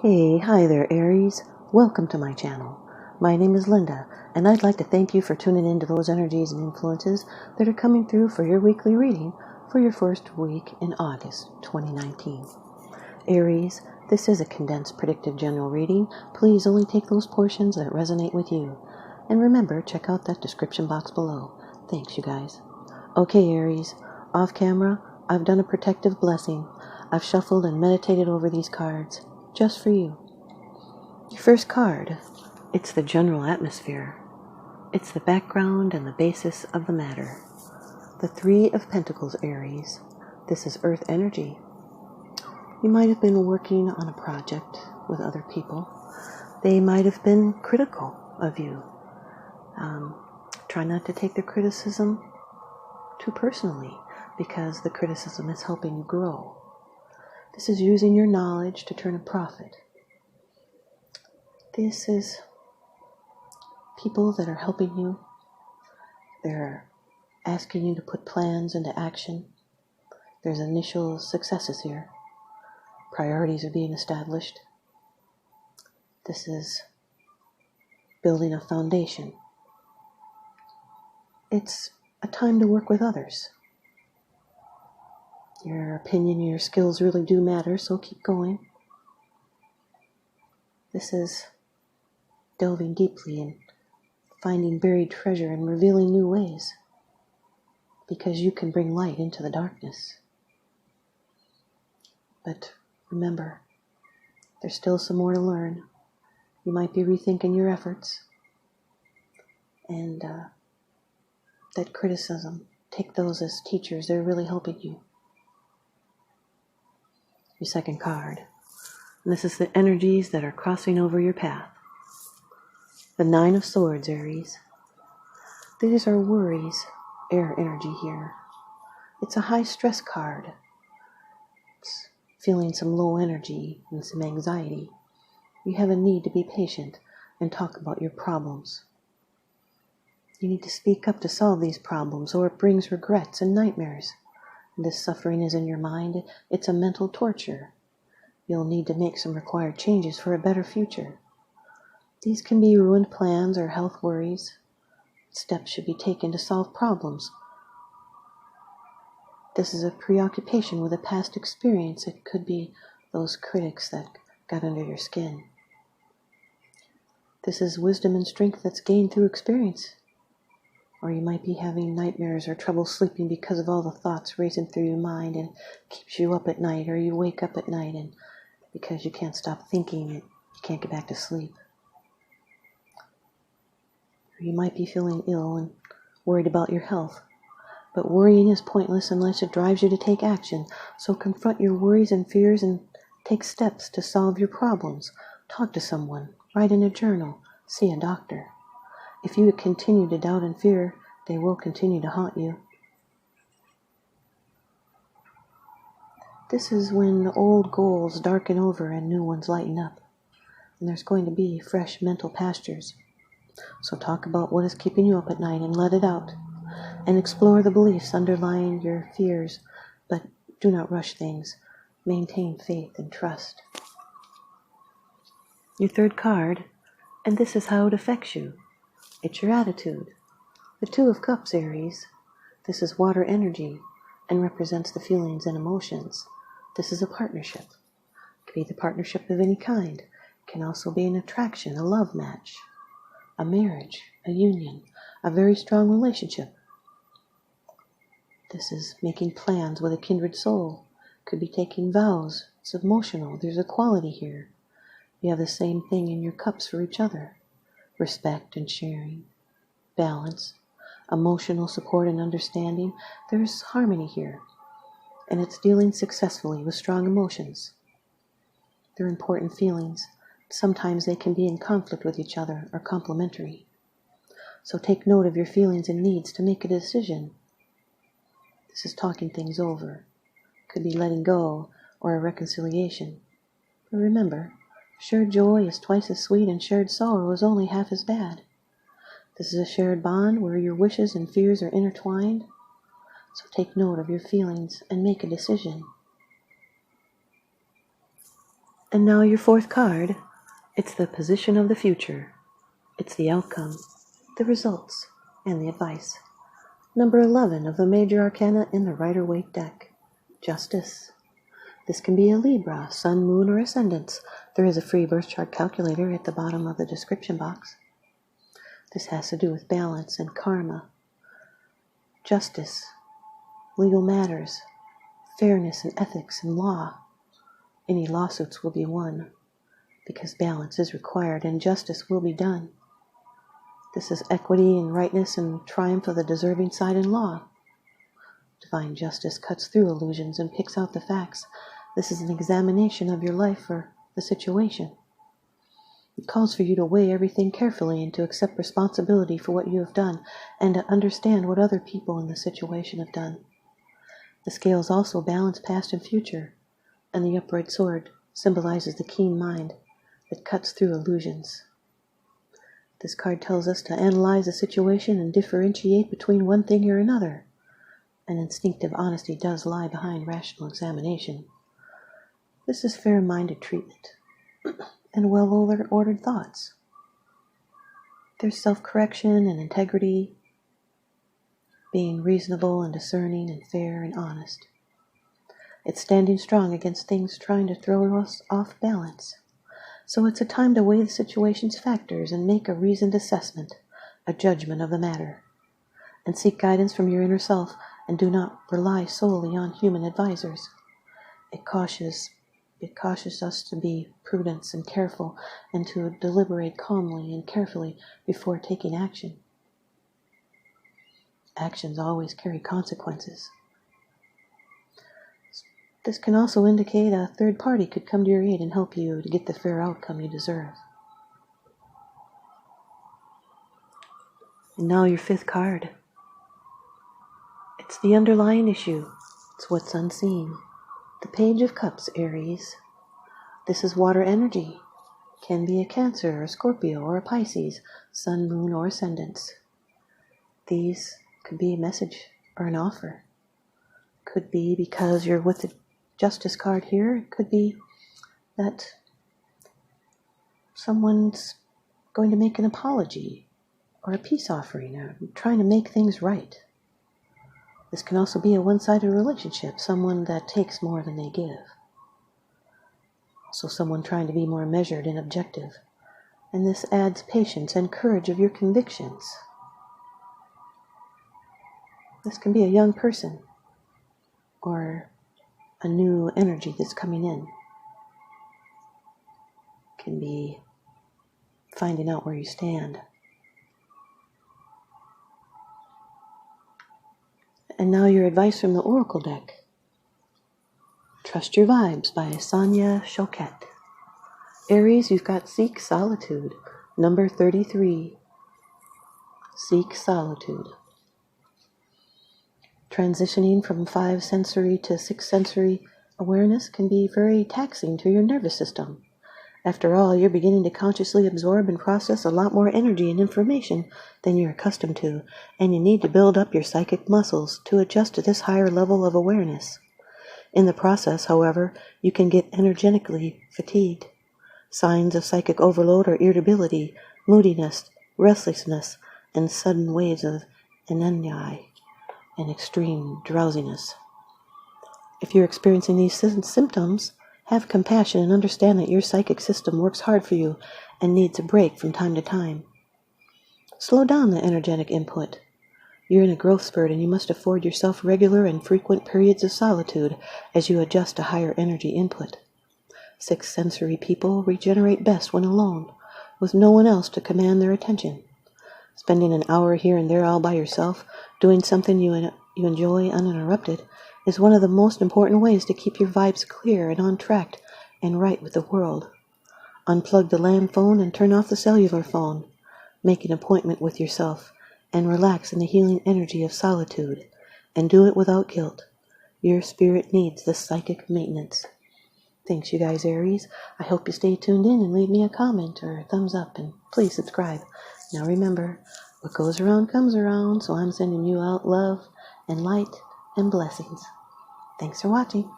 Hi there, Aries. Welcome to my channel. My name is Lynda, and I'd like to thank you for tuning into those energies and influences that are coming through for your weekly reading for your first week in August 2019. Aries, this is a condensed predictive general reading. Please only take those portions that resonate with you. And remember, check out that description box below. Thanks, you guys. Okay, Aries, off camera, I've done a protective blessing. I've shuffled and meditated over these cards, just for you. Your first card, it's the general atmosphere. It's the background and the basis of the matter. The Three of Pentacles, Aries. This is earth energy. You might have been working on a project with other people. They might have been critical of you. Try not to take the criticism too personally, because the criticism is helping you grow. This is using your knowledge to turn a profit. This is people that are helping you. They're asking you to put plans into action. There's initial successes here. Priorities are being established. This is building a foundation. It's a time to work with others. Your opinion and your skills really do matter, so keep going. This is delving deeply and finding buried treasure and revealing new ways, because you can bring light into the darkness. But remember, there's still some more to learn. You might be rethinking your efforts. And that criticism, take those as teachers. They're really helping you. Your second card. And this is the energies that are crossing over your path. The Nine of Swords, Aries. These are worries, air energy here. It's a high stress card. It's feeling some low energy and some anxiety. You have a need to be patient and talk about your problems. You need to speak up to solve these problems, or it brings regrets and nightmares. This suffering is in your mind. It's a mental torture. You'll need to make some required changes for a better future. These can be ruined plans or health worries. Steps should be taken to solve problems. This is a preoccupation with a past experience. It could be those critics that got under your skin. This is wisdom and strength that's gained through experience. Or you might be having nightmares or trouble sleeping because of all the thoughts racing through your mind, and keeps you up at night, or you wake up at night and because you can't stop thinking, you can't get back to sleep. Or you might be feeling ill and worried about your health. But worrying is pointless unless it drives you to take action. So confront your worries and fears and take steps to solve your problems. Talk to someone, write in a journal, see a doctor. If you continue to doubt and fear, they will continue to haunt you. This is when old goals darken over and new ones lighten up. And there's going to be fresh mental pastures. So talk about what is keeping you up at night and let it out. And explore the beliefs underlying your fears, but do not rush things. Maintain faith and trust. Your third card, and this is how it affects you. It's your attitude. The Two of Cups, Aries. This is water energy and represents the feelings and emotions. This is a partnership. It could be the partnership of any kind. It can also be an attraction, a love match, a marriage, a union, a very strong relationship. This is making plans with a kindred soul. Could be taking vows. It's emotional. There's equality here. You have the same thing in your cups for each other. Respect and sharing. Balance. Emotional support and understanding. There's harmony here. And it's dealing successfully with strong emotions. They're important feelings. Sometimes they can be in conflict with each other or complementary. So take note of your feelings and needs to make a decision. This is talking things over. Could be letting go or a reconciliation. But remember, shared joy is twice as sweet and shared sorrow is only half as bad. This is a shared bond where your wishes and fears are intertwined. So take note of your feelings and make a decision. And now your fourth card. It's the position of the future. It's the outcome, the results, and the advice. Number 11 of the major arcana in the Rider-Waite deck. Justice. This can be a Libra, Sun, Moon, or Ascendants. There is a free birth chart calculator at the bottom of the description box. This has to do with balance and karma. Justice, legal matters, fairness and ethics and law. Any lawsuits will be won because balance is required and justice will be done. This is equity and rightness and triumph of the deserving side in law. Divine justice cuts through illusions and picks out the facts. This is an examination of your life or the situation. It calls for you to weigh everything carefully and to accept responsibility for what you have done and to understand what other people in the situation have done. The scales also balance past and future, and the upright sword symbolizes the keen mind that cuts through illusions. This card tells us to analyze the situation and differentiate between one thing or another. An instinctive honesty does lie behind rational examination. This is fair-minded treatment and well-ordered thoughts. There's self-correction and integrity, being reasonable and discerning and fair and honest. It's standing strong against things trying to throw us off balance. So it's a time to weigh the situation's factors and make a reasoned assessment, a judgment of the matter. And seek guidance from your inner self and do not rely solely on human advisors. It cautions us to be prudent and careful and to deliberate calmly and carefully before taking action. Actions always carry consequences. This can also indicate a third party could come to your aid and help you to get the fair outcome you deserve. And now your fifth card. It's the underlying issue. It's what's unseen. The Page of Cups, Aries. This is water energy. Can be a Cancer, a Scorpio, or a Pisces, Sun, Moon, or Ascendants. These could be a message or an offer. Could be because you're with the Justice card here. It could be that someone's going to make an apology or a peace offering or trying to make things right. This can also be a one-sided relationship, someone that takes more than they give. Also someone trying to be more measured and objective. And this adds patience and courage of your convictions. This can be a young person or a new energy that's coming in. Can be finding out where you stand. And now your advice from the Oracle deck. Trust Your Vibes by Sonia, Choquette. Aries, you've got Seek Solitude, number 33. Seek solitude. Transitioning from 5 sensory to 6 sensory awareness can be very taxing to your nervous system. After all, you're beginning to consciously absorb and process a lot more energy and information than you're accustomed to, and you need to build up your psychic muscles to adjust to this higher level of awareness. In the process, however, you can get energetically fatigued. Signs of psychic overload are irritability, moodiness, restlessness, and sudden waves of ennui and extreme drowsiness. If you're experiencing these symptoms, have compassion and understand that your psychic system works hard for you and needs a break from time to time. Slow down the energetic input. You're in a growth spurt and you must afford yourself regular and frequent periods of solitude as you adjust to higher energy input. 6 sensory people regenerate best when alone, with no one else to command their attention. Spending an hour here and there all by yourself, doing something you enjoy uninterrupted, is one of the most important ways to keep your vibes clear and on track and right with the world. Unplug the land phone and turn off the cellular phone. Make an appointment with yourself and relax in the healing energy of solitude, and do it without guilt. Your spirit needs this psychic maintenance. Thanks, you guys, Aries. I hope you stay tuned in and leave me a comment or a thumbs up, and please subscribe. Now remember, what goes around comes around, so I'm sending you out love and light and blessings. Thanks for watching.